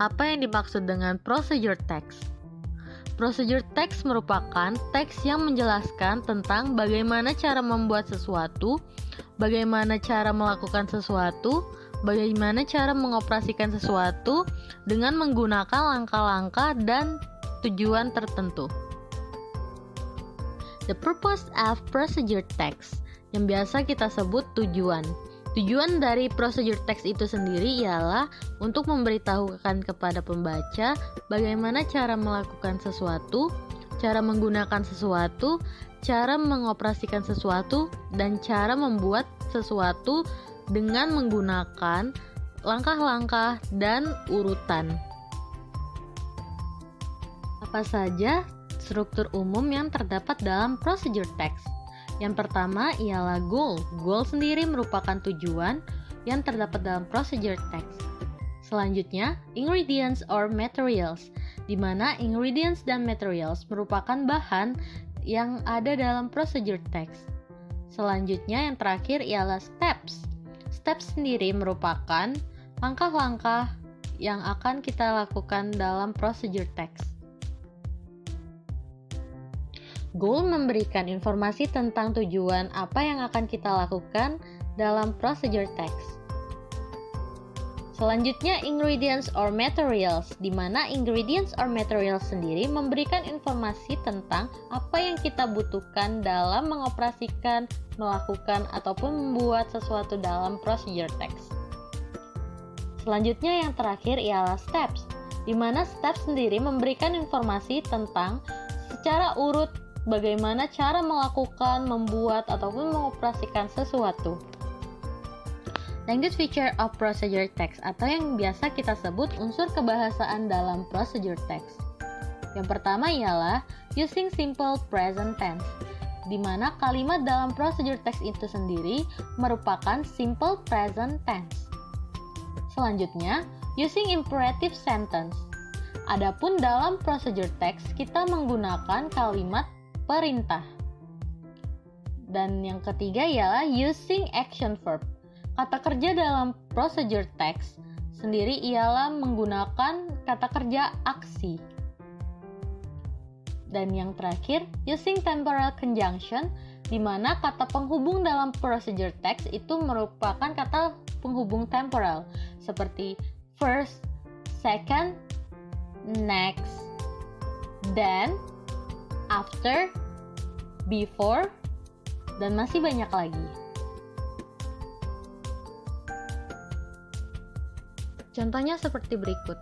Apa yang dimaksud dengan procedure text? Procedure text merupakan teks yang menjelaskan tentang bagaimana cara membuat sesuatu, bagaimana cara melakukan sesuatu, bagaimana cara mengoperasikan sesuatu dengan menggunakan langkah-langkah dan tujuan tertentu. The purpose of procedure text, yang biasa kita sebut tujuan. Tujuan dari procedure text itu sendiri ialah untuk memberitahukan kepada pembaca bagaimana cara melakukan sesuatu, cara menggunakan sesuatu, cara mengoperasikan sesuatu, dan cara membuat sesuatu dengan menggunakan langkah-langkah dan urutan. Apa saja struktur umum yang terdapat dalam procedure text? Yang pertama ialah goal. Goal sendiri merupakan tujuan yang terdapat dalam procedure text. Selanjutnya, ingredients or materials, di mana ingredients dan materials merupakan bahan yang ada dalam procedure text. Selanjutnya, yang terakhir ialah steps. Steps sendiri merupakan langkah-langkah yang akan kita lakukan dalam procedure text. Goal memberikan informasi tentang tujuan apa yang akan kita lakukan dalam procedure text. Selanjutnya, ingredients or materials, di mana ingredients or materials sendiri memberikan informasi tentang apa yang kita butuhkan dalam mengoperasikan, melakukan, ataupun membuat sesuatu dalam procedure text. Selanjutnya, yang terakhir ialah steps, di mana steps sendiri memberikan informasi tentang secara urut bagaimana cara melakukan, membuat, ataupun mengoperasikan sesuatu. Language feature of procedure text, atau yang biasa kita sebut unsur kebahasaan dalam procedure text. Yang pertama ialah using simple present tense, di mana kalimat dalam procedure text itu sendiri merupakan simple present tense. Selanjutnya, using imperative sentence. Adapun dalam procedure text kita menggunakan kalimat perintah. Dan yang ketiga ialah using action verb. Kata kerja dalam procedure text sendiri ialah menggunakan kata kerja aksi. Dan yang terakhir, using temporal conjunction, di mana kata penghubung dalam procedure text itu merupakan kata penghubung temporal, seperti first, second, next, then, after, before, dan masih banyak lagi. Contohnya seperti berikut.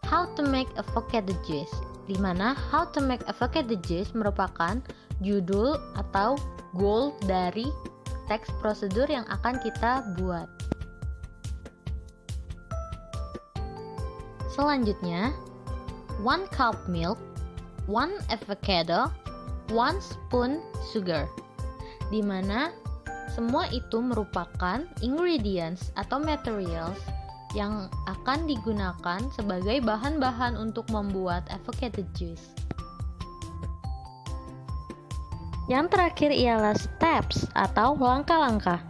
How to make avocado juice, di mana how to make avocado juice merupakan judul atau goal dari teks prosedur yang akan kita buat. Selanjutnya, 1 cup milk, 1 avocado, 1 spoon sugar, di mana semua itu merupakan ingredients atau materials yang akan digunakan sebagai bahan-bahan untuk membuat avocado juice. Yang terakhir ialah steps atau langkah-langkah.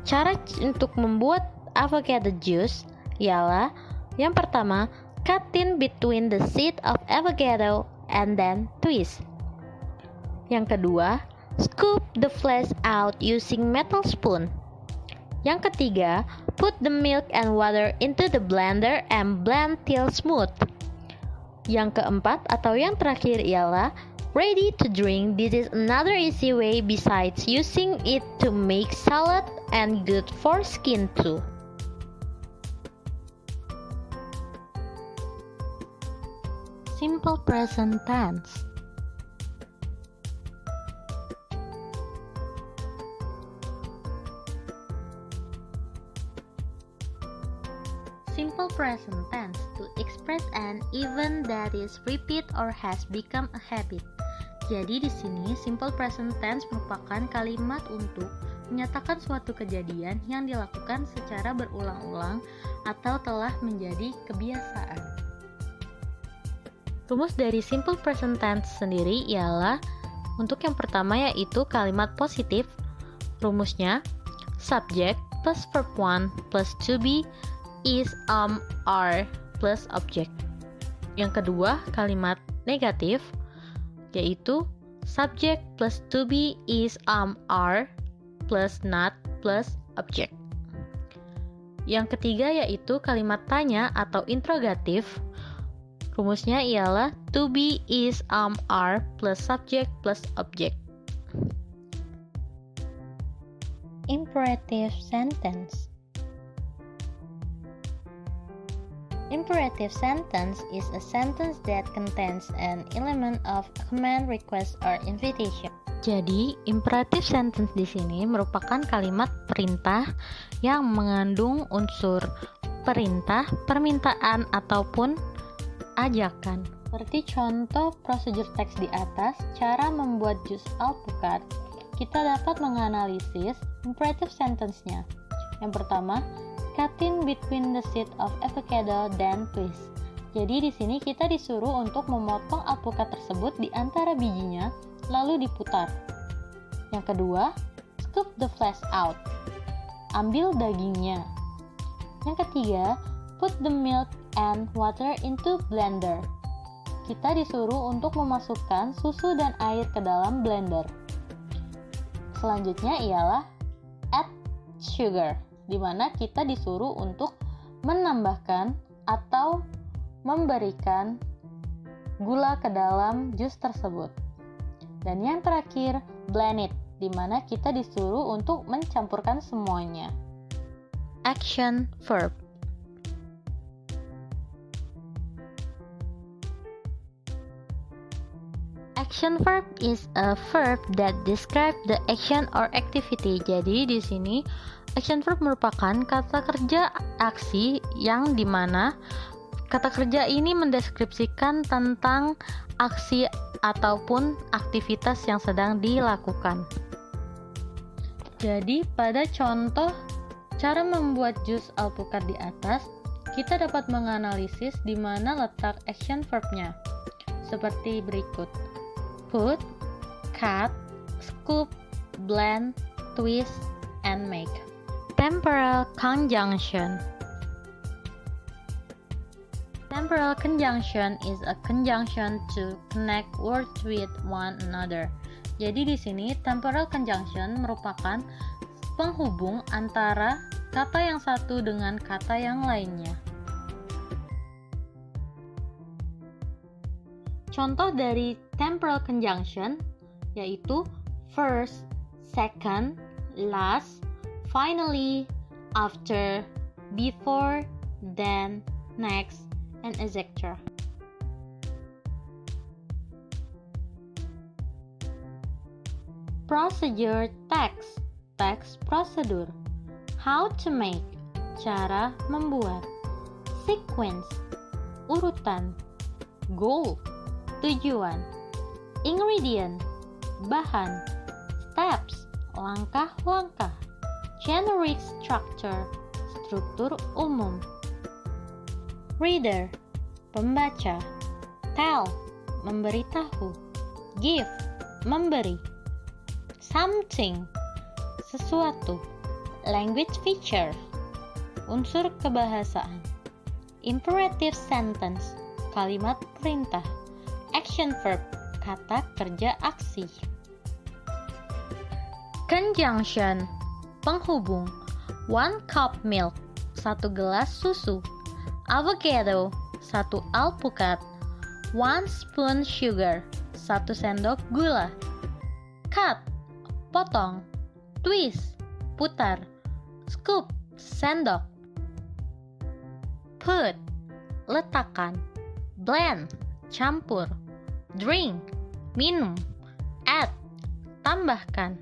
Cara untuk membuat avocado juice ialah yang pertama, cut in between the seed of avocado and then twist. Yang kedua, scoop the flesh out using metal spoon. Yang ketiga, put the milk and water into the blender and blend till smooth. Yang keempat atau yang terakhir ialah ready to drink. This is another easy way besides using it to make salad and good for skin too. Simple present tense. Simple present tense to express an event that is repeat or has become a habit. Jadi di sini simple present tense merupakan kalimat untuk menyatakan suatu kejadian yang dilakukan secara berulang-ulang atau telah menjadi kebiasaan. Rumus dari simple present tense sendiri ialah untuk yang pertama yaitu kalimat positif. Rumusnya subject plus verb 1 plus to be is, are plus object. Yang kedua, kalimat negatif, yaitu subject plus to be, is, are, plus not, plus object. Yang ketiga yaitu kalimat tanya atau interrogatif. Rumusnya ialah to be, is, are, plus subject, plus object. Imperative sentence. Imperative sentence is a sentence that contains an element of command, request, or invitation. Jadi, imperative sentence di sini merupakan kalimat perintah yang mengandung unsur perintah, permintaan, ataupun ajakan. Seperti contoh prosedur teks di atas, cara membuat jus alpukat, kita dapat menganalisis imperative sentence-nya. Yang pertama, cutting between the seed of avocado, then twist. Jadi di sini kita disuruh untuk memotong alpukat tersebut di antara bijinya, lalu diputar. Yang kedua, scoop the flesh out. Ambil dagingnya. Yang ketiga, put the milk and water into blender. Kita disuruh untuk memasukkan susu dan air ke dalam blender. Selanjutnya ialah add sugar, di mana kita disuruh untuk menambahkan atau memberikan gula ke dalam jus tersebut. Dan yang terakhir, blend it, di mana kita disuruh untuk mencampurkan semuanya. Action verb. Action verb is a verb that describe the action or activity. Jadi di sini action verb merupakan kata kerja aksi yang dimana kata kerja ini mendeskripsikan tentang aksi ataupun aktivitas yang sedang dilakukan. Jadi pada contoh cara membuat jus alpukat di atas, kita dapat menganalisis di mana letak action verb-nya. Seperti berikut: put, cut, scoop, blend, twist, and make. Temporal conjunction. Temporal conjunction is a conjunction to connect words with one another. Jadi di sini temporal conjunction merupakan penghubung antara kata yang satu dengan kata yang lainnya. Contoh dari temporal conjunction yaitu first, second, last, finally, after, before, then, next, and etc. Procedure text, text prosedur. How to make, cara membuat. Sequence, urutan. Goal, tujuan. Ingredient, bahan. Steps, langkah-langkah. Generic structure, struktur umum. Reader, pembaca. Tell, memberitahu. Give, memberi. Something, sesuatu. Language feature, unsur kebahasaan. Imperative sentence, kalimat perintah. Action verb, kata kerja aksi. Conjunction, penghubung. 1 cup milk, 1 gelas susu. Avocado, 1 alpukat. 1 spoon sugar, 1 sendok gula. Cut, potong. Twist, putar. Scoop, sendok. Put, letakkan. Blend, campur. Drink, minum. Add, tambahkan.